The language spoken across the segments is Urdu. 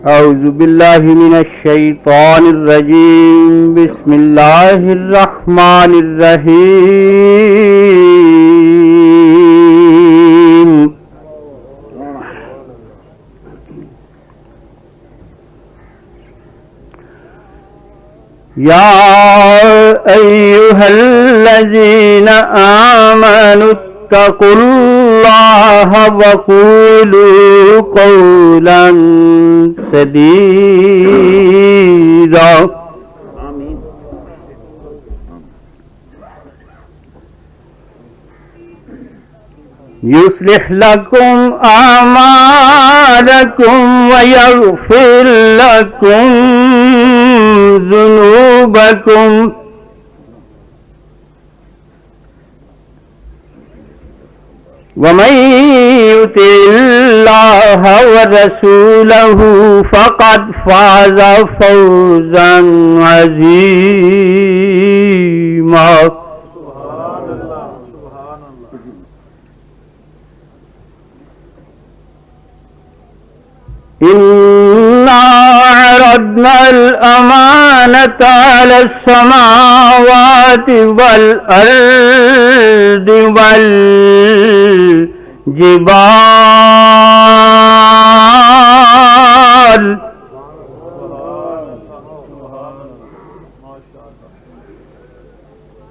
أعوذ بالله من الشيطان الرجيم بسم الله الرحمن الرحيم يا أيها الذين آمنوا اتقوا الله وقولوا قولا سديدا يصلح لكم أعمالكم ويغفر لكم ذنوبكم ومن يطع الله ورسوله فقد فاز فوزا عظيما إنا عرضنا الأمانة على السماوات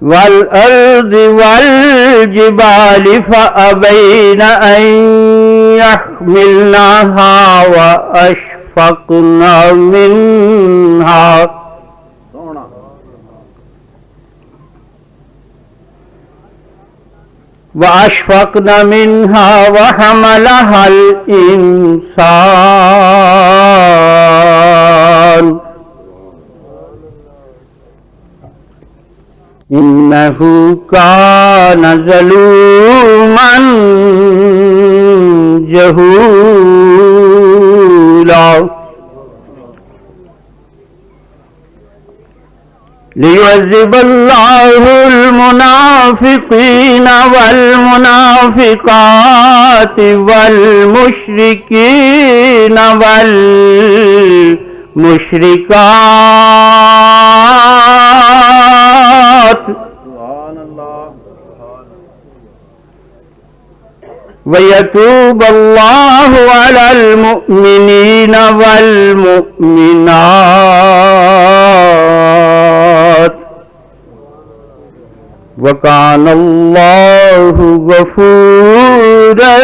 والأرض والجبال فأبين أن يحملنها وأشفقن منها وحملها الإنسان إنه كان ظلوما جهولا ليعذب الله المنافقين والمنافقات والمشركين والمشركات ويتوب الله على المؤمنين والمؤمنات وكان الله غفورا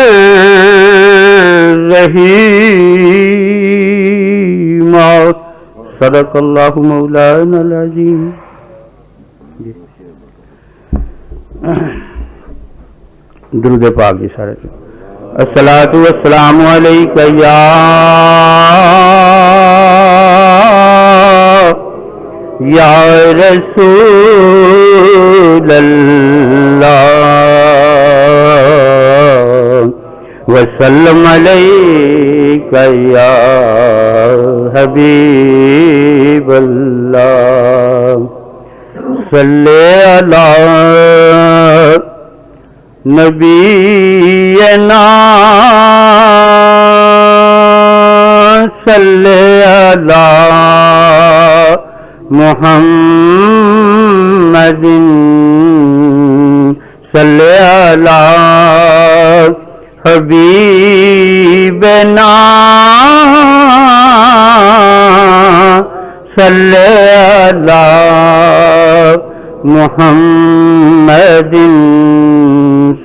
رحيما صدق الله مولانا العظيم. درود پاک جی سارے. الصلاۃ والسلام علیک یا رسول اللہ وسلم علیک یا حبیب اللہ صلی علی نبینا صلی علی محمد صلی علی حبیبنا صلی علی محمد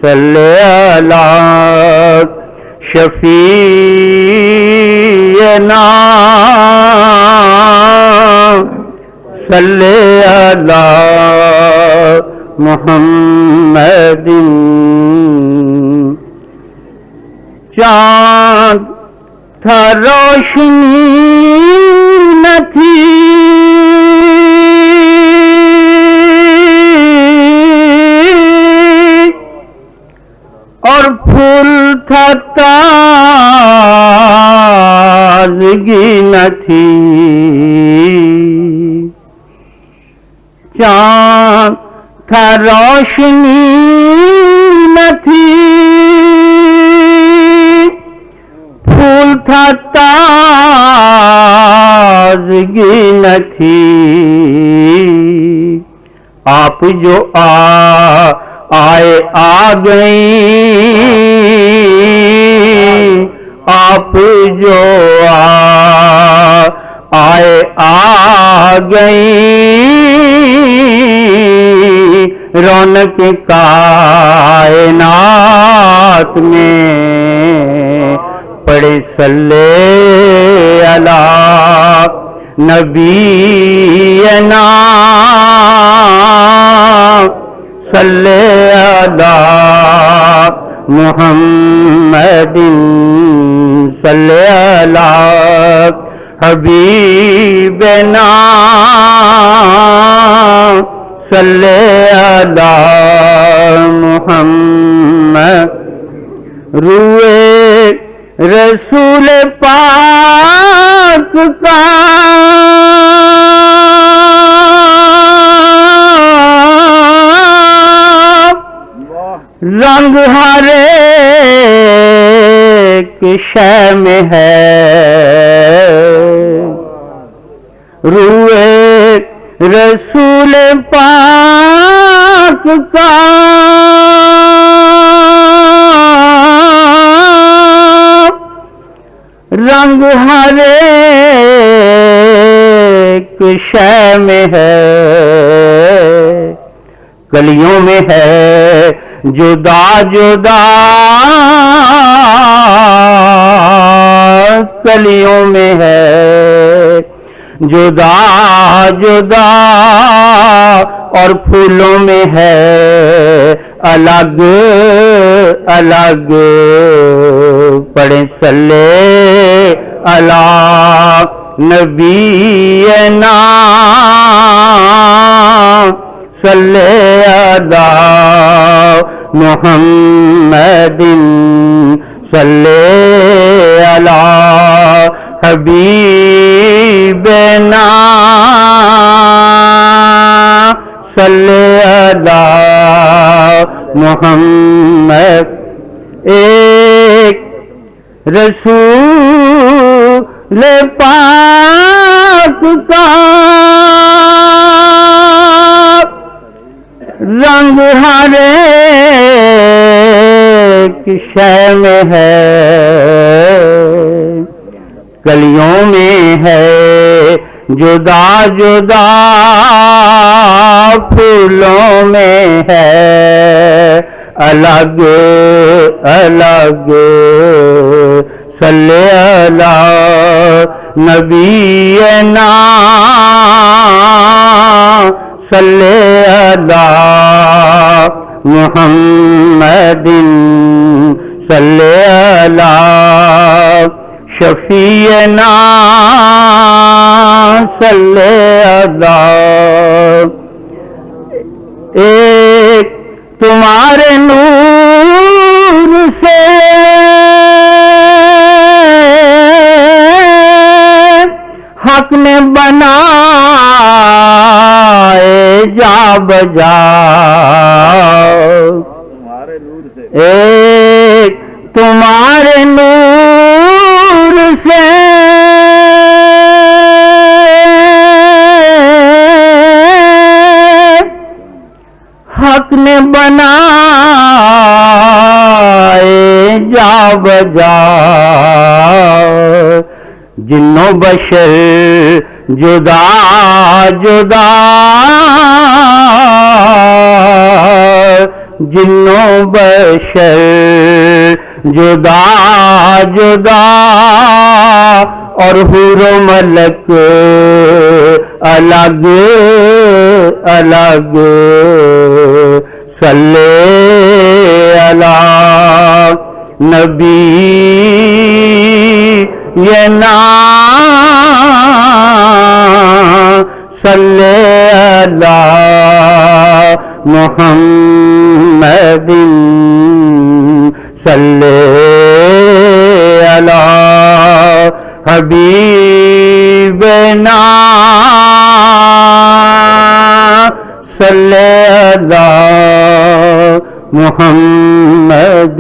صلی علی شفیعنا صلی علی محمد. چاند تھا روشنی نہ تھی اور پھول تھا تازگی نہ تھی. چاند تھا روشنی نہ تھی پھول تھا تازگی نہ تھی، آپ جو آئے آ گئیں، آپ جو آئے آ گئیں، رونق کائنات میں پڑے صلی علی نبینا، صلی علی محمد، صلی علی حبیبنا، صلی علی محمد۔ روئے رسول پاک کا رنگ ہر ایک شے میں ہے، روئے رسول پاک کا رنگ ہر ایک شے میں ہے، کلیوں میں ہے جدا جدا، کلیوں میں ہے جدا جدا، اور پھولوں میں ہے الگ الگ، پڑھیں صلی علی نبینا، صلی علی محمد، صلی علی حبیبنا، صلی علی محمد۔ ایک رسول پاک کا رنگ ہر ایک شے میں ہے، کلیوں میں ہے جدا جدا، پھولوں میں ہے الگ الگ، صلی علی نبینا، صلی علی محمد، صلی علی شفیعنا، صلی علی۔ ایک تمہارے نور سے حق نے بنائے جا بجا، ایک تمہارے نور سے حق نے بنائے جا بجا، جنوں بشر جدا جدا، جنوں بشر جدا جدا، اور حور و ملک الگ الگ، صلی علی نبینا، صلی علی محمد، صلی علی حبیبنا، صلی علی محمد۔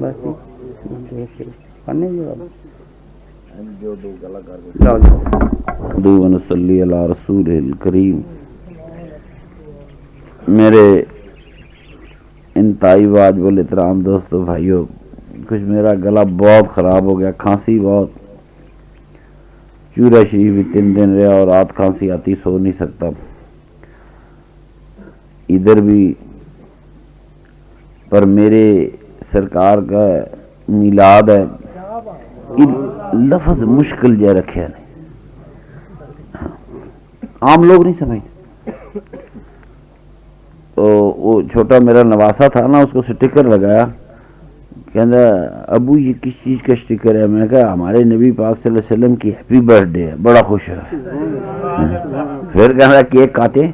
بس دو ونصلی علی رسول الکریم. میرے انتہائی واجب الاحترام دوستو بھائیو، کچھ میرا گلا بہت خراب ہو گیا، کھانسی بہت، چورا شریف بھی 3 دن رہا اور رات کھانسی آتی، سو نہیں سکتا. ادھر بھی پر میرے سرکار کا میلاد ہے، لفظ مشکل جا رکھے نہیں، عام لوگ نہیں سمجھتے. تو وہ چھوٹا میرا نواسا تھا نا، اس کو سٹیکر لگایا، کہنا ابو یہ کس چیز کا سٹیکر ہے؟ میں کہا ہمارے نبی پاک صلی اللہ علیہ وسلم کی ہیپی برتھ ڈے ہے. بڑا خوش ہے. پھر کہنا کیک کاٹے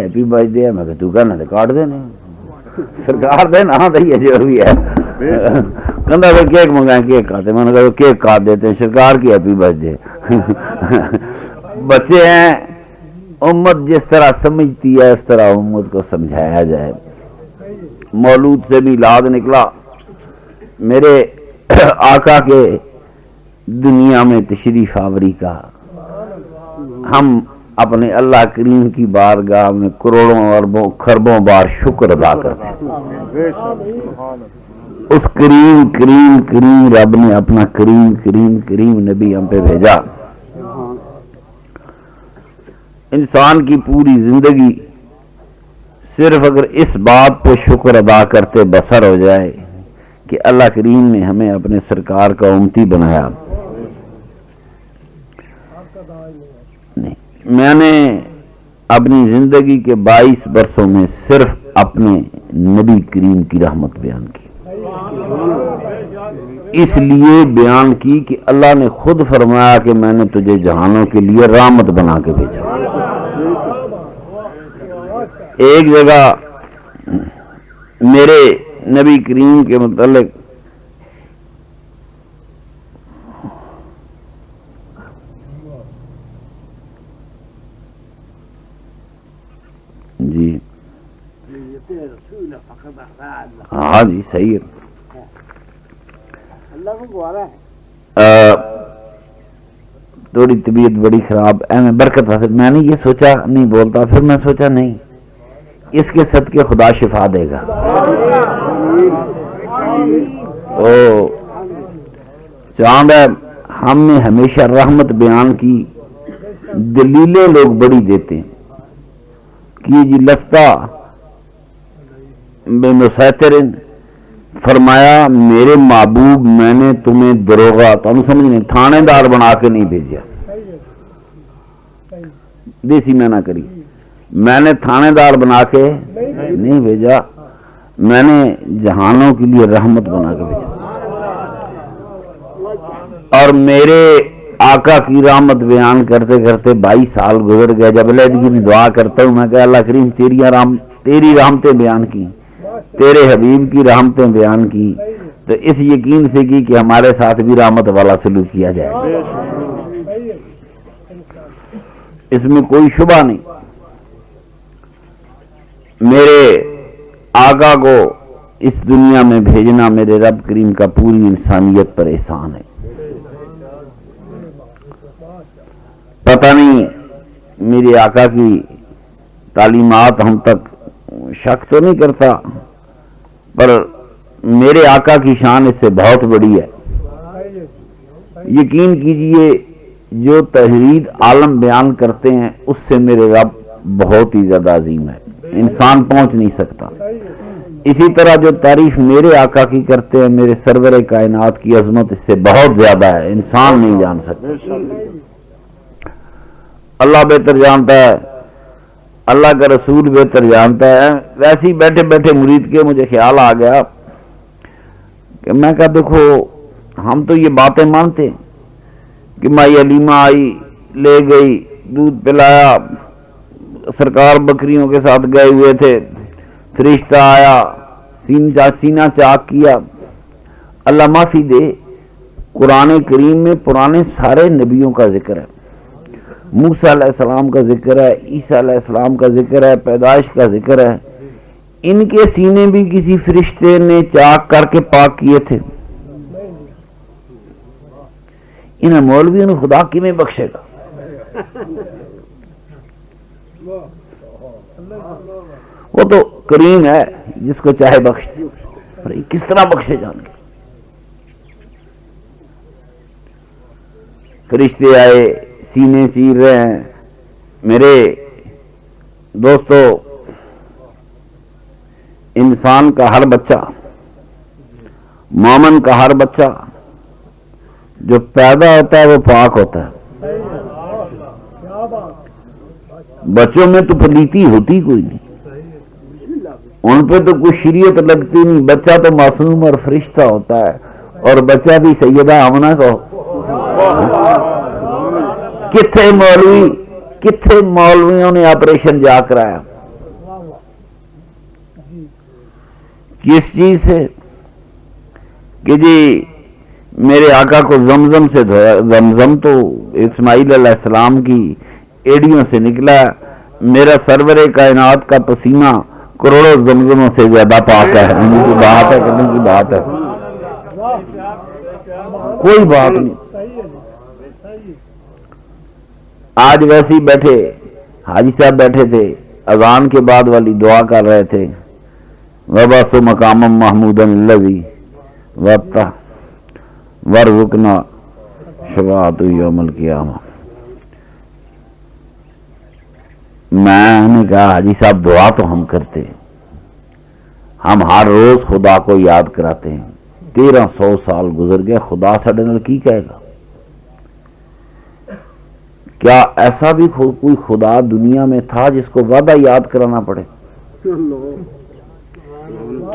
ہیپی برتھ ڈے ہے. میں کہا تو کہنا تو کاٹ دینا، سرکار دے نہ دئیے جو بھی ہے. کہنا پھر کیک منگائیں، کیک کاٹے. میں نے کہا کیک کاٹ دیتے ہیں، سرکار کی ہیپی برتھ ڈے. بچے ہیں، امت جس طرح سمجھتی ہے اس طرح امت کو سمجھایا جائے. مولود سے میلاد نکلا، میرے آقا کے دنیا میں تشریف آوری کا ہم اپنے اللہ کریم کی بارگاہ میں کروڑوں اربوں خربوں بار شکر ادا کرتے ہیں. اس کریم رب نے اپنا کریم نبی ہم پہ بھیجا. انسان کی پوری زندگی صرف اگر اس بات پہ شکر ادا کرتے بسر ہو جائے کہ اللہ کریم نے ہمیں اپنے سرکار کا امتی بنایا. نہیں، میں نے اپنی زندگی کے 22 برسوں میں صرف اپنے نبی کریم کی رحمت بیان کی. اس لیے بیان کی کہ اللہ نے خود فرمایا کہ میں نے تجھے جہانوں کے لیے رحمت بنا کے بھیجا. ایک جگہ میرے نبی کریم کے متعلق جی ہاں جی صحیح ہے. تھوڑی طبیعت بڑی خراب ہے، برکت حاصل. میں نے یہ سوچا نہیں بولتا، پھر میں سوچا نہیں، اس کے صدقے خدا شفا دے گا. او چاند ہے، ہم نے ہمیشہ رحمت بیان کی. دلیلیں لوگ بڑی دیتے ہیں کہ جی لستا بے مسیطرن، فرمایا میرے محبوب میں نے تمہیں دروغہ، تم سمجھنے تھانے دار بنا کے نہیں بھیجا. دیسی میں نہ کری، میں نے تھانے دار بنا کے نہیں بھیجا، میں نے جہانوں کے لیے رحمت بنا کے بھیجا. اور میرے آقا کی رحمت بیان کرتے کرتے 22 سال گزر گئے. جب علیحدگی میں دعا کرتا ہوں میں کہ اللہ کریم تیری رحمتیں بیان کی، تیرے حبیب کی رحمتیں بیان کی، تو اس یقین سے کی کہ ہمارے ساتھ بھی رحمت والا سلوک کیا جائے. اس میں کوئی شبہ نہیں. میرے آقا کو اس دنیا میں بھیجنا میرے رب کریم کا پوری انسانیت پر احسان ہے. پتہ نہیں میرے آقا کی تعلیمات ہم تک شک تو نہیں کرتا، پر میرے آقا کی شان اس سے بہت بڑی ہے. یقین کیجئے جو تحرید عالم بیان کرتے ہیں اس سے میرے رب بہت ہی زیادہ عظیم ہے، انسان پہنچ نہیں سکتا. اسی طرح جو تعریف میرے آقا کی کرتے ہیں میرے سرور کائنات کی عظمت اس سے بہت زیادہ ہے، انسان نہیں جان سکتا. اللہ بہتر جانتا ہے، اللہ کا رسول بہتر جانتا ہے. ویسے ہی بیٹھے بیٹھے مرید کے مجھے خیال آ گیا کہ میں کہا دیکھو ہم تو یہ باتیں مانتے ہیں کہ مائی علیمہ آئی، لے گئی، دودھ پلایا، سرکار بکریوں کے ساتھ گئے ہوئے تھے، فرشتہ آیا، سینہ چاک کیا. اللہ معافی دے، قرآن کریم میں پرانے سارے نبیوں کا ذکر ہے، موسیٰ علیہ السلام کا ذکر ہے، عیسیٰ علیہ السلام کا ذکر ہے، پیدائش کا ذکر ہے. ان کے سینے بھی کسی فرشتے نے چاک کر کے پاک کیے تھے. انہیں مولویوں نے خدا کیویں بخشے گا؟ وہ تو کریم ہے، جس کو چاہے بخش دے، پر یہ کس طرح بخشے جان گے؟ فرشتے آئے سینے چیر رہے ہیں۔ میرے دوستو، انسان کا ہر بچہ، مومن کا ہر بچہ جو پیدا ہوتا ہے وہ پاک ہوتا ہے۔ بچوں میں تو پلیتی ہوتی کوئی نہیں، ان پہ تو کوئی شریعت لگتی نہیں، بچہ تو معصوم اور فرشتہ ہوتا ہے، اور بچہ بھی سیدہ آمنہ کو۔ کتنے مولویوں نے آپریشن جا کرایا؟ کس چیز سے؟ کہ جی میرے آقا کو زمزم سے دھویا۔ زمزم تو اسماعیل علیہ السلام کی ایڑیوں سے نکلا، میرا سرور کائنات کا پسینہ کروڑوں زمزموں سے زیادہ پاک ہے۔ کرنے کی بات ہے، کرنے کی بات ہے، کوئی بات نہیں۔ آج ویسے ہی بیٹھے حاجی صاحب بیٹھے تھے، اذان کے بعد والی دعا کر رہے تھے، وَبَعْثُ مَقَامًا مَحْمُودًا الَّذِي وَابْتَغْ وَارْزُقْنَا شَفَاعَتَهُ يَوْمَ الْقِيَامَةِ۔ میں نے کہا حاجی صاحب دعا تو ہم کرتے ہیں، ہم ہر روز خدا کو یاد کراتے ہیں، 1300 سال گزر گئے، خدا ساڈے نال کی کہے گا؟ کیا ایسا بھی کوئی خدا دنیا میں تھا جس کو وعدہ یاد کرانا پڑے؟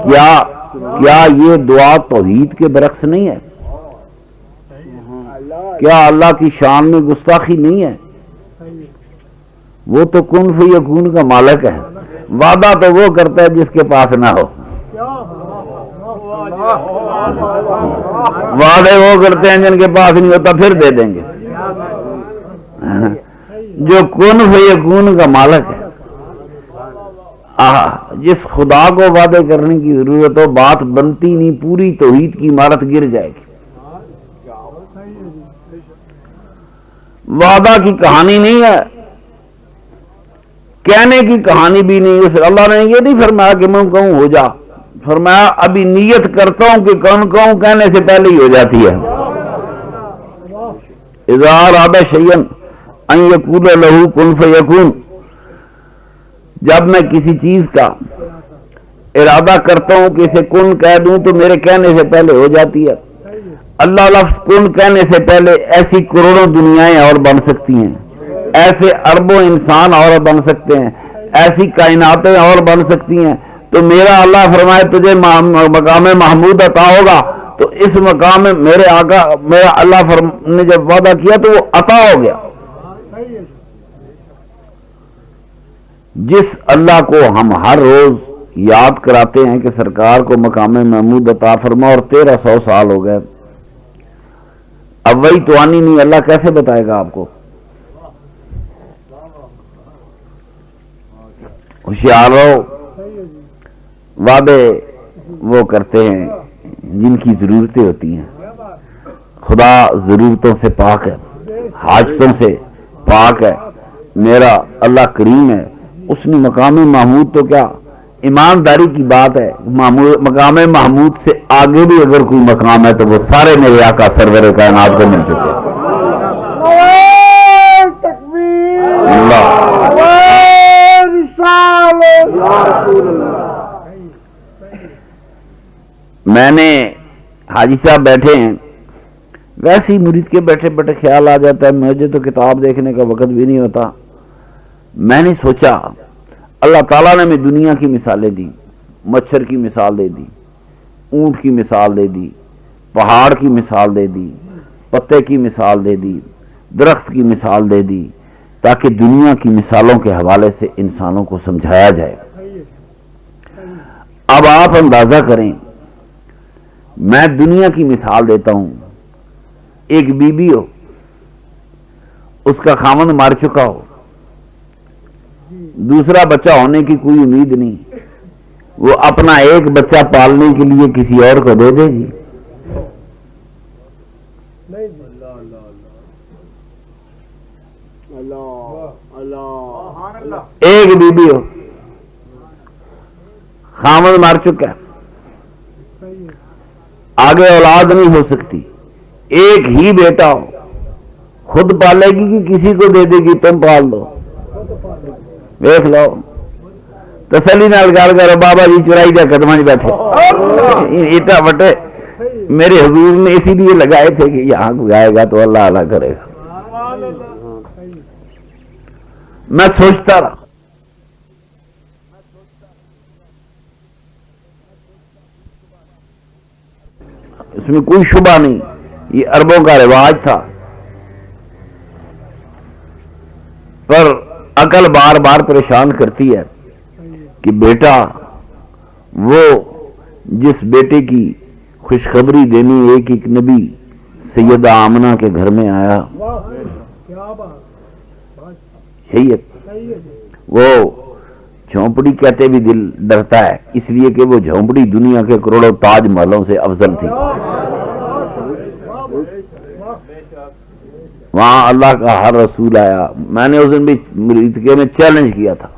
کیا یہ دعا توحید کے برعکس نہیں ہے؟ کیا اللہ کی شان میں گستاخی نہیں ہے؟ وہ تو کن فیکون کا مالک ہے، وعدہ تو وہ کرتا ہے جس کے پاس نہ ہو۔ وعدے وہ کرتے ہیں جن کے پاس نہیں ہوتا، پھر دے دیں گے۔ جو کن فیکون کا مالک ہے، جس خدا کو وعدے کرنے کی ضرورت ہو، بات بنتی نہیں، پوری توحید کی عمارت گر جائے گی۔ وعدہ کی کہانی نہیں ہے، کہنے کی کہانی بھی نہیں۔ اس اللہ نے یہ نہیں فرمایا کہ میں کہوں ہو جا، فرمایا ابھی نیت کرتا ہوں کہ کون کہوں، کہنے سے پہلے ہی ہو جاتی ہے۔ اذا اراد شیئا ان یقول لہ کن فیکون، جب میں کسی چیز کا ارادہ کرتا ہوں کہ اسے کن کہہ دوں تو میرے کہنے سے پہلے ہو جاتی ہے۔ اللہ لفظ کن کہنے سے پہلے ایسی کروڑوں دنیایں اور بن سکتی ہیں، ایسے اربوں انسان اور بن سکتے ہیں، ایسی کائناتیں اور بن سکتی ہیں۔ تو میرا اللہ فرمائے تجھے مقام محمود عطا ہوگا، تو اس مقام میں میرے آقا، میرا اللہ نے جب وعدہ کیا تو وہ عطا ہو گیا۔ جس اللہ کو ہم ہر روز یاد کراتے ہیں کہ سرکار کو مقام محمود عطا فرما، اور 1300 سال ہو گئے، اب وہی تو آنی نہیں، اللہ کیسے بتائے گا آپ کو؟ ہوشیار رہو، وعدے وہ کرتے ہیں جن کی ضرورتیں ہوتی ہیں۔ خدا ضرورتوں سے پاک ہے، حاجتوں سے پاک ہے، میرا اللہ کریم ہے۔ اس نے مقام محمود تو کیا ایمانداری کی بات ہے، مقام محمود سے آگے بھی اگر کوئی مقام ہے تو وہ سارے میرے آقا سرور کائنات کو مل چکے ہیں۔ میں نے حاجی صاحب بیٹھے ہیں، ویسے ہی مرید کے بیٹھے بیٹھے خیال آ جاتا ہے، مجھے تو کتاب دیکھنے کا وقت بھی نہیں ہوتا۔ میں نے سوچا اللہ تعالیٰ نے ہمیں دنیا کی مثالیں دی، مچھر کی مثال دے دی، اونٹ کی مثال دے دی، پہاڑ کی مثال دے دی، پتے کی مثال دے دی، درخت کی مثال دے دی، تاکہ دنیا کی مثالوں کے حوالے سے انسانوں کو سمجھایا جائے۔ اب آپ اندازہ کریں، میں دنیا کی مثال دیتا ہوں، ایک بی بی ہو، اس کا خاوند مر چکا ہو، دوسرا بچہ ہونے کی کوئی امید نہیں، وہ اپنا ایک بچہ پالنے کے لیے کسی اور کو دے دے گی؟ ایک بی بی ہو، خامد مر چکا ہے، آگے اولاد نہیں ہو سکتی، ایک ہی بیٹا ہو، خود پالے گی کہ کسی کو دے دے گی؟ تم پال دو، دیکھ لو، تسلی نال گل کرو، بابا جی چرائی جا قدم بیٹھے ایٹا بٹے میرے حضور نے اسی لیے لگائے تھے کہ یہاں کو آئے گا تو اللہ اعلیٰ کرے گا۔ میں سوچتا رہا، اس میں کوئی شبہ نہیں، یہ عربوں کا رواج تھا، پر عقل بار بار پریشان کرتی ہے کہ بیٹا وہ جس بیٹے کی خوشخبری دینی ایک ایک نبی سیدہ آمنہ کے گھر میں آیا، یہی ہے، وہ جھونپڑی کہتے بھی دل ڈرتا ہے، اس لیے کہ وہ جھونپڑی دنیا کے کروڑوں تاج محلوں سے افضل تھی، وہاں اللہ کا ہر رسول آیا۔ میں نے اس دن بھی مریدکے میں چیلنج کیا تھا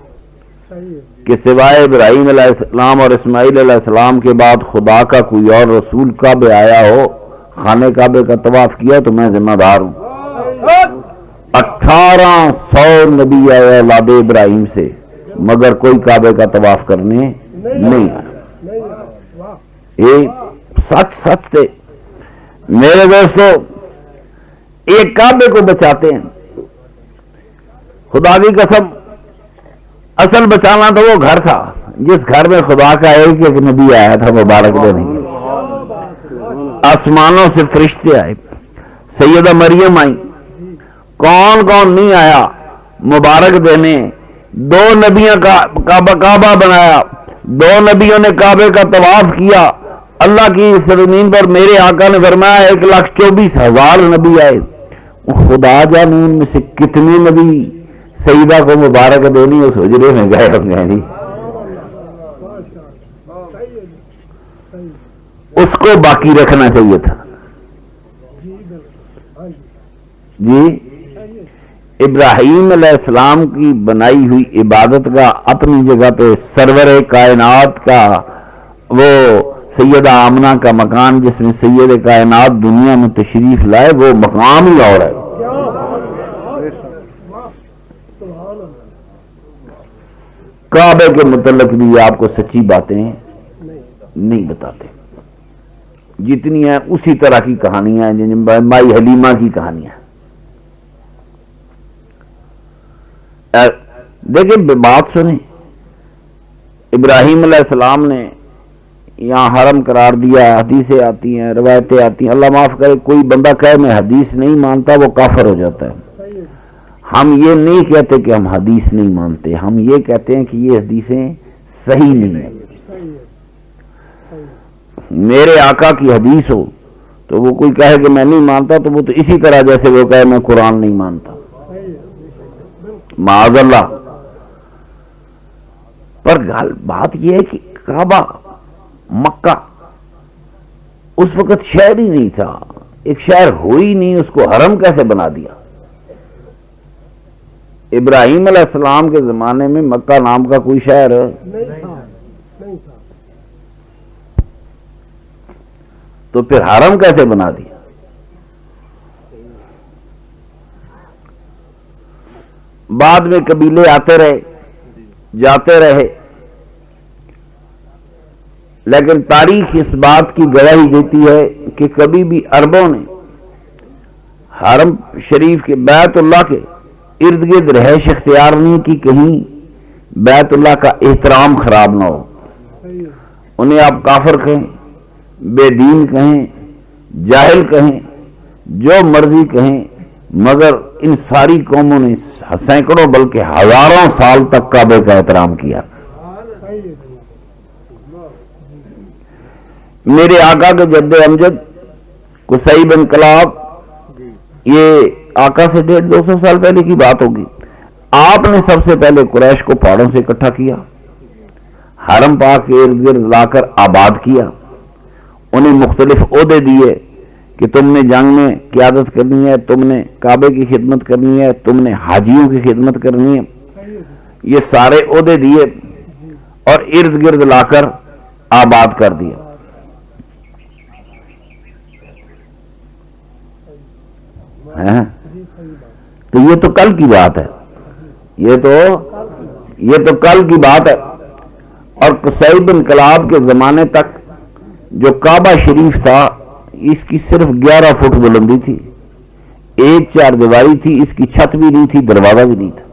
کہ سوائے ابراہیم علیہ السلام اور اسماعیل علیہ السلام کے بعد خدا کا کوئی اور رسول کعبے آیا ہو، خانے کعبے کا طواف کیا تو میں ذمہ دار ہوں۔ 1800 نبی آئے اولاد ابراہیم سے، مگر کوئی کعبے کا طواف کرنے نہیں آیا۔ یہ سچ تھے میرے دوستو، ایک کعبے کو بچاتے ہیں، خدا کی قسم اصل بچانا تو وہ گھر تھا جس گھر میں خدا کا ایک نبی آیا تھا، مبارک دینے، آسمانوں سے فرشتے آئے، سیدہ مریم آئی، کون کون نہیں آیا مبارک دینے، 2 نبیوں کا کعبہ بنایا، 2 نبیوں نے کعبے کا طواف کیا، اللہ کی سرزمین پر میرے آقا نے فرمایا 1,24,000 نبی آئے، خدا جانے ان میں سے کتنے نبی سیدہ کو مبارک دینی اس حجرے میں گئے ہوں گے جی، اس کو باقی رکھنا چاہیے تھا جی۔ ابراہیم علیہ السلام کی بنائی ہوئی عبادت کا اپنی جگہ پہ سرور کائنات کا وہ سیدہ آمنہ کا مکان جس میں سید کائنات دنیا میں تشریف لائے، وہ مقام ہی اور ہے۔ کعبے کے متعلق بھی آپ کو سچی باتیں نہیں بتاتے، جتنی ہیں اسی طرح کی کہانیاں ہیں، مائی حلیمہ کی کہانیاں۔ دیکھیں بات سنیں، ابراہیم علیہ السلام نے یہاں حرم قرار دیا، حدیثیں آتی ہیں، روایتیں آتی ہیں، اللہ معاف کرے کوئی بندہ کہے میں حدیث نہیں مانتا وہ کافر ہو جاتا ہے۔ ہم یہ نہیں کہتے کہ ہم حدیث نہیں مانتے، ہم یہ کہتے ہیں کہ یہ حدیثیں صحیح نہیں ہیں۔ میرے آقا کی حدیث ہو تو وہ کوئی کہے کہ میں نہیں مانتا تو وہ تو اسی طرح جیسے وہ کہے میں قرآن نہیں مانتا، معاذ اللہ۔ پر بات یہ ہے کہ کعبہ مکہ اس وقت شہر ہی نہیں تھا، ایک شہر ہوئی نہیں، اس کو حرم کیسے بنا دیا؟ ابراہیم علیہ السلام کے زمانے میں مکہ نام کا کوئی شہر نہیں تھا، تو پھر حرم کیسے بنا دیا؟ بعد میں قبیلے آتے رہے جاتے رہے، لیکن تاریخ اس بات کی گواہی دیتی ہے کہ کبھی بھی عربوں نے حرم شریف کے بیت اللہ کے ارد گرد رہائش اختیار نہیں کی، کہیں بیت اللہ کا احترام خراب نہ ہو۔ انہیں آپ کافر کہیں، بے دین کہیں، جاہل کہیں، جو مرضی کہیں، مگر ان ساری قوموں نے سینکڑوں بلکہ ہزاروں سال تک کعبے کا احترام کیا۔ میرے آقا کے جد امجد قصی بن کلاب، یہ آقا سے 150-200 سال پہلے کی بات ہوگی، آپ نے سب سے پہلے قریش کو پہاڑوں سے اکٹھا کیا، حرم پاک کے ارد گرد لا کر آباد کیا، انہیں مختلف عہدے دیے کہ تم نے جنگ میں قیادت کرنی ہے، تم نے کعبے کی خدمت کرنی ہے، تم نے حاجیوں کی خدمت کرنی ہے، یہ سارے عہدے دیے اور ارد گرد لا کر آباد کر دیا۔ تو یہ تو کل کی بات ہے، یہ تو کل کی بات ہے۔ اور قصیب انقلاب کے زمانے تک جو کعبہ شریف تھا اس کی صرف 11 فٹ بلندی تھی، ایک چار دیواری تھی، اس کی چھت بھی نہیں تھی، دروازہ بھی نہیں تھا۔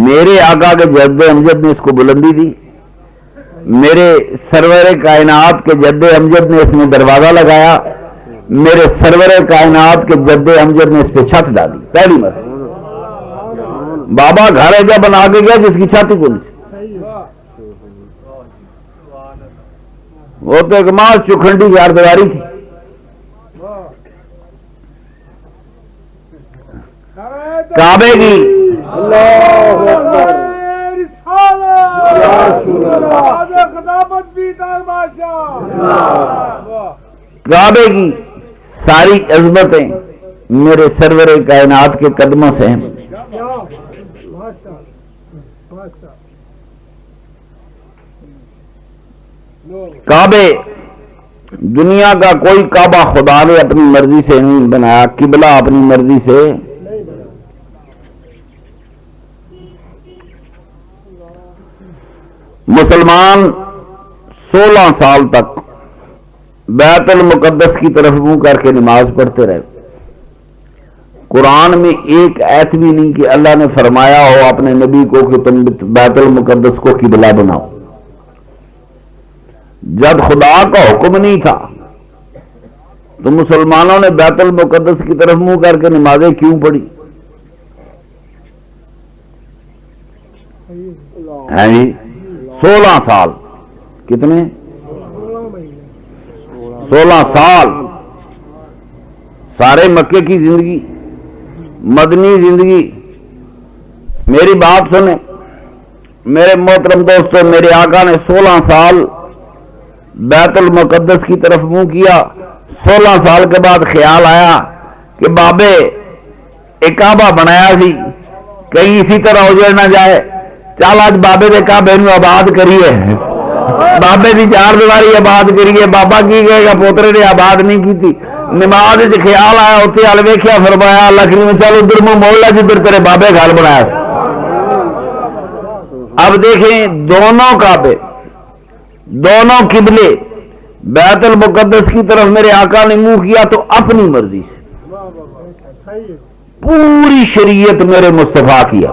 میرے آقا کے جد امجد نے اس کو بلندی دی، میرے سرور کائنات کے جد امجد نے اس میں دروازہ لگایا، میرے سرور کائنات کے جد امجد نے اس پہ چھت ڈالی۔ پہلی مرتبہ بابا گھر ایجا بنا کے گیا جس کی چھت ہی کو نہیں، وہ تو ایک ماس چوکھنڈی چار دیواری تھی۔ کعبے کی کعبے کی ساری عظمتیں میرے سرور کائنات کے قدموں سے ہیں۔ کعبے دنیا کا کوئی کعبہ خدا نے اپنی مرضی سے نہیں بنایا، قبلہ اپنی مرضی سے۔ مسلمان 16 سال تک بیت المقدس کی طرف منہ کر کے نماز پڑھتے رہے۔ قرآن میں ایک ایت بھی نہیں کہ اللہ نے فرمایا ہو اپنے نبی کو کہ تم بیت المقدس کو قبلہ بناؤ۔ جب خدا کا حکم نہیں تھا تو مسلمانوں نے بیت المقدس کی طرف منہ کر کے نمازیں کیوں پڑھی؟ ہیں جی 16 سال، کتنے 16 سال سارے مکے کی زندگی، مدنی زندگی۔ میری بات سنیں میرے محترم دوستو، میرے آقا نے 16 سال بیت المقدس کی طرف منہ کیا۔ 16 سال کے بعد خیال آیا کہ بابے ایک کعبہ بنایا سی کہیں اسی طرح اجڑ نہ جائے، چل آج بابے دے کعبے نو آباد کریے، بابے دی چار دیواری آباد کریے۔ بابا کی کہے گا پوترے نے آباد نہیں کی تھی۔ نماز خیال آیا اتنے ہل ویکھیا، فرمایا اللہ کریم چل ادھر منہ موڑ لا جدھر تیرے بابے گھر بنایا سی۔ اب دیکھیں دونوں کعبے، دونوں قبلے، بیت المقدس کی طرف میرے آقا نے منہ کیا تو اپنی مرضی سے، پوری شریعت میرے مصطفیٰ کیا۔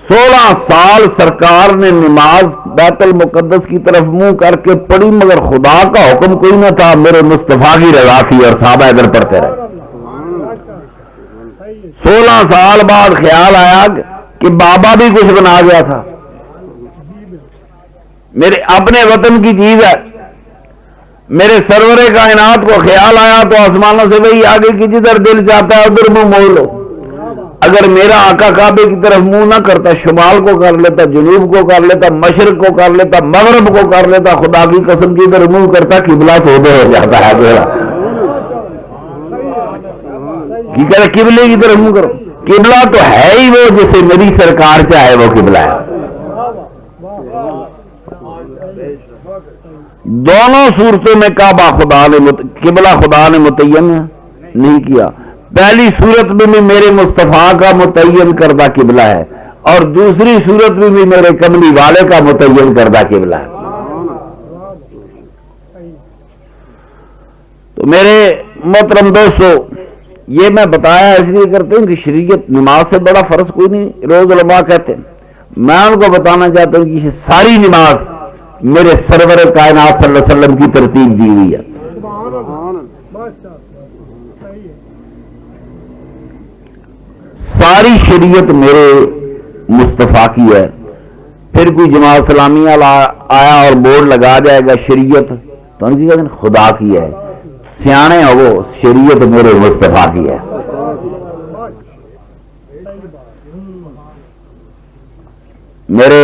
16 سال سرکار نے نماز بیت المقدس کی طرف منہ کر کے پڑھی، مگر خدا کا حکم کوئی نہ تھا، میرے مصطفیٰ کی رضا تھی اور صحابہ ادھر پڑھتے رہے۔ 16 سال بعد خیال آیا کہ بابا بھی کچھ بنا گیا تھا، میرے اپنے وطن کی چیز ہے۔ میرے سرور کائنات کو خیال آیا تو آسمانوں سے وہی آگے کی جدھر دل چاہتا ہے ادھر منہ موڑ لو۔ اگر میرا آقا کعبے کی طرف منہ نہ کرتا، شمال کو کر لیتا، جنوب کو کر لیتا، مشرق کو کر لیتا، مغرب کو کر لیتا، خدا کی قسم کی ادھر منہ کرتا قبلہ تو ادھر ہو جاتا ہے میرا۔ کی کہے قبلے کی طرف منہ کرو، قبلہ تو ہے ہی وہ جسے میری سرکار چاہے وہ قبلہ ہے۔ دونوں صورتوں میں کعبہ قبلہ خدا نے متعین نہیں کیا۔ پہلی صورت میں بھی میرے مصطفیٰ کا متعین کردہ قبلہ ہے اور دوسری صورت میں بھی میرے کملی والے کا متعین کردہ قبلہ ہے۔ تو میرے محترم دوستو، یہ میں بتایا اس لیے کرتے ہیں کہ شریعت نماز سے بڑا فرض کوئی نہیں، روز علماء کہتے ہیں۔ میں ان کو بتانا چاہتا ہوں کہ یہ ساری نماز میرے سرور کائنات صلی اللہ علیہ وسلم کی ترتیب دی ہوئی ہے۔ ساری شریعت میرے مصطفیٰ کی ہے۔ پھر کوئی جماعت اسلامیہ آیا اور بورڈ لگا جائے گا شریعت تو ان کی کہتے خدا کی ہے، سیانے ہو وہ، شریعت میرے مصطفیٰ کی ہے۔ میرے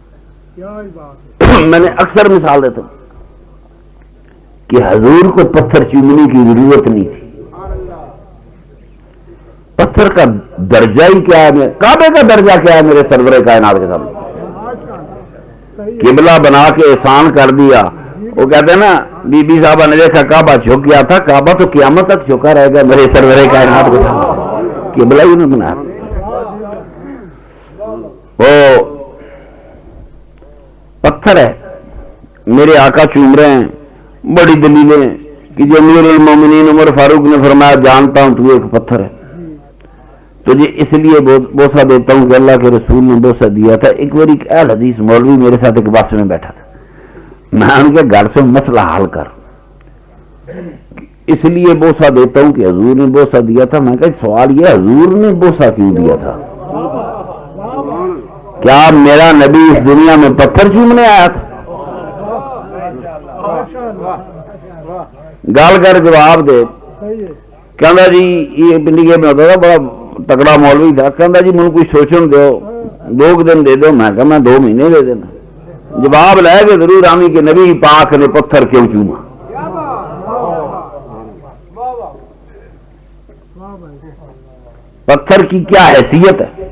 میں نے اکثر مثال دیتا ہوں کہ حضور کو پتھر چومنے کی ضرورت نہیں تھی. پتھر کا درجہ ہی کیا ہے, کعبے کا درجہ کیا ہے میرے سرور کائنات کے سامنے. قبلہ بنا کے احسان کر دیا. وہ کہتے ہیں نا بی بی صاحبہ نے دیکھا کعبہ جھک گیا تھا, کعبہ تو قیامت تک جھکا رہے گا میرے سرور کائنات کے سامنے. قبلہ ہی نہیں بنایا. وہ پتھر ہے, میرے آقا چوم رہے ہیں, بڑی دلیلیں کہ جو امیر المومنین عمر فاروق نے فرمایا جانتا ہوں تو ایک پتھر ہے, تجھے اس لیے بوسہ دیتا ہوں کہ اللہ کے رسول نے بوسہ دیا تھا. ایک بار ایک اہل حدیث مولوی میرے ساتھ ایک بس میں بیٹھا تھا, میں ان کے گھر سے مسئلہ حل کر اس لیے بوسہ دیتا ہوں کہ حضور نے بوسہ دیا تھا. میں کہا سوال یہ حضور نے بوسہ کیوں دیا تھا؟ کیا میرا نبی اس دنیا میں پتھر چومنے آیا تھا؟ گال کر جواب دے. کہندا جی یہ پنڈیے میں ہوتا تھا, بڑا تکڑا مولوی تھا. کہندا جی مجھے کوئی سوچن دو, 2 دن دے دو. میں کہا میں 2 مہینے دے دینا. جواب لے کے ضرور آمی کہ نبی پاک نے پتھر کیوں چوما. پتھر کی کیا حیثیت ہے؟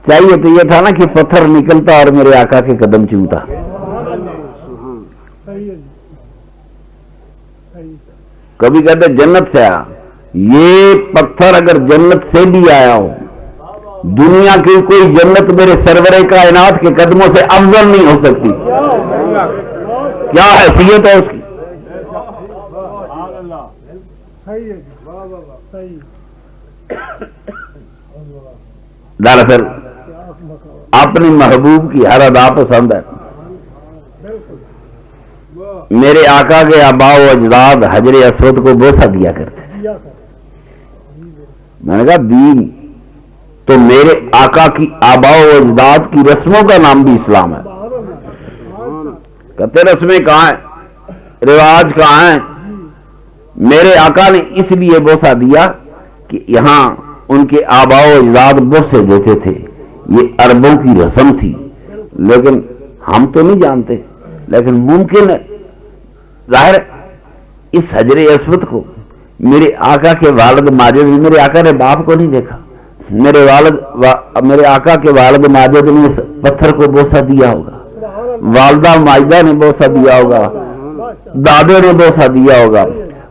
چاہیے تو یہ تھا نا کہ پتھر نکلتا اور میرے آقا کے قدم چومتا. کبھی کہتے جنت سے آیا. یہ پتھر اگر جنت سے بھی آیا ہو, دنیا کی کوئی جنت میرے سرور کائنات کے قدموں سے افضل نہیں ہو سکتی. کیا حیثیت ہے اس کی؟ دراصل اپنی محبوب کی ہر ادا پسند ہے. میرے آقا کے آباء و اجداد حجر اسود کو بوسہ دیا کرتے تھے. میں نے کہا دین تو میرے آقا کی آباء و اجداد کی رسموں کا نام بھی اسلام ہے. کہتے رسمیں کہاں ہیں, رواج کہاں ہیں؟ میرے آقا نے اس لیے بوسہ دیا کہ یہاں ان کے آباء و اجداد بوسے دیتے تھے. یہ عربوں کی رسم تھی, لیکن ہم تو نہیں جانتے. لیکن ممکن ہے ظاہر اس حجر اسود کو میرے آقا کے والد ماجد, میرے آقا نے باپ کو نہیں دیکھا, میرے آقا کے والد ماجد نے اس پتھر کو بوسہ دیا ہوگا, والدہ ماجدہ نے بوسہ دیا ہوگا, دادے نے بوسہ دیا ہوگا,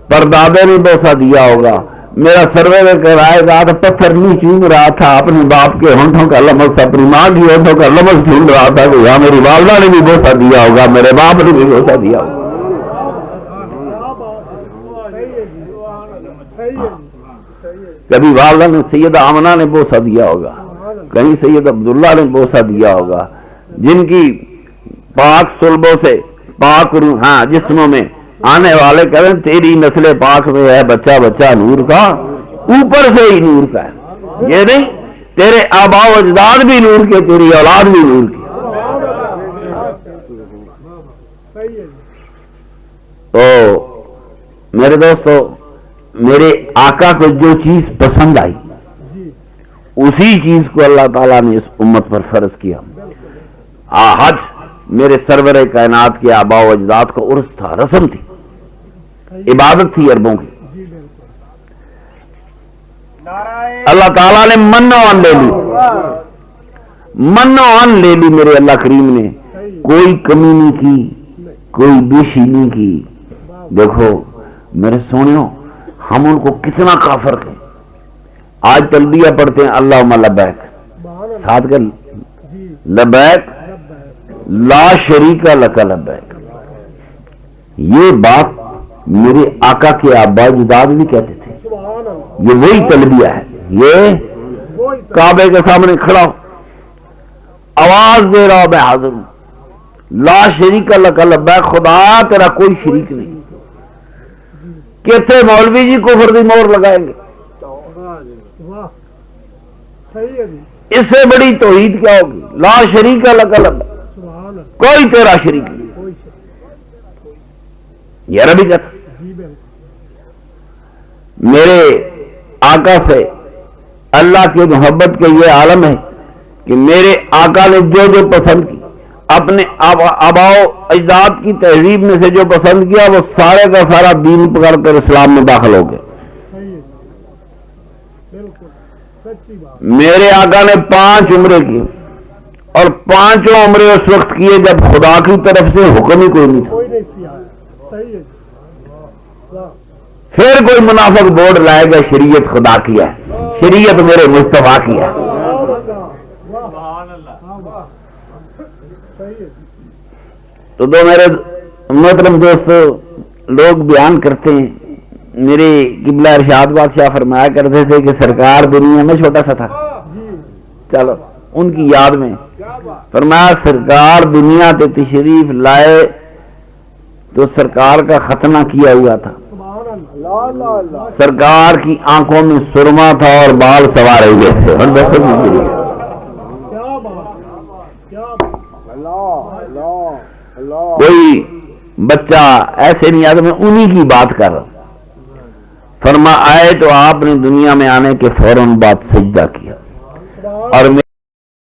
پردادے نے بوسہ دیا ہوگا. میرا سرور کرائے گا تو پتھر نہیں چوم رہا تھا, اپنے باپ کے ہونٹوں کا لمس, اپنی ماں کی ہونٹوں کا لمس ڈھونڈ رہا تھا کہ یہاں میری والدہ نے بھی بوسہ دیا ہوگا, میرے باپ نے بھی بوسہ دیا ہوگا. کبھی والدہ نے سیدہ آمنہ نے بوسہ دیا ہوگا, کہیں سید عبداللہ نے بوسہ دیا ہوگا, جن کی پاک صلبوں سے پاک جسموں میں آنے والے کہیں تیری نسل پاک میں ہے بچہ بچہ نور کا, اوپر سے ہی نور کا ہے. یہ نہیں تیرے آباء و اجداد بھی نور کے, تیری اولاد بھی نور کی. تو میرے دوستو, میرے آقا کو جو چیز پسند آئی اسی چیز کو اللہ تعالیٰ نے اس امت پر فرض کیا. حج میرے سرور کائنات کے آباء و اجداد کا عرس تھا, رسم تھی, عبادت تھی عربوں کی. اللہ تعالیٰ نے من و عن لے لی, من و عن لے لی میرے اللہ کریم نے. کوئی کمی نہیں کی, کوئی بیشی نہیں کی. دیکھو میرے سونیوں, ہم ان کو کتنا کافر کہیں. آج تلبیہ پڑھتے ہیں اللہم لبیک, ساتھ کر لبیک لا شریک لک لبیک. یہ بات میرے آقا کے آباء اجداد بھی کہتے تھے. یہ وہی تلبیہ ہے. یہ کعبے کے سامنے کھڑا ہو, آواز دے رہا ہو, میں حاضر ہوں, لا شریک لک لبیک, خدا تیرا کوئی شریک نہیں. کہتے مولوی جی کفر دی مور لگائیں گے. اس سے بڑی توحید کیا ہوگی؟ لا شریک لک لبیک, کوئی تیرا شریک نہیں. یہ عربی کہتا. میرے آقا سے اللہ کی محبت کے یہ عالم ہے کہ میرے آقا نے جو جو پسند کی اپنے آباؤ اجداد کی تہذیب میں سے جو پسند کیا وہ سارے کا سارا دین پکڑ کر اسلام میں داخل ہو گئے. میرے آقا نے 5 عمرے کی اور 5 عمرے اس وقت کیے جب خدا کی طرف سے حکم ہی کوئی نہیں تھا. پھر کوئی منافق بورڈ لائے گا شریعت خدا کی ہے, شریعت میرے مصطفیٰ کی ہے. تو دو میرے محترم دوست لوگ بیان کرتے ہیں, میرے قبلہ ارشاد بادشاہ فرمایا کرتے تھے کہ سرکار دنیا میں چھوٹا سا تھا, چلو ان کی یاد میں فرمایا سرکار دنیا تے تشریف لائے تو سرکار کا ختنہ کیا ہوا تھا, سرکار کی آنکھوں میں سرما تھا اور بال سوارے ہوئے تھے. اور بس کوئی بچہ ایسے نہیں آتا, میں انہی کی بات کر رہا ہوں. فرما آئے تو آپ نے دنیا میں آنے کے فوراً بعد سجدہ کیا اور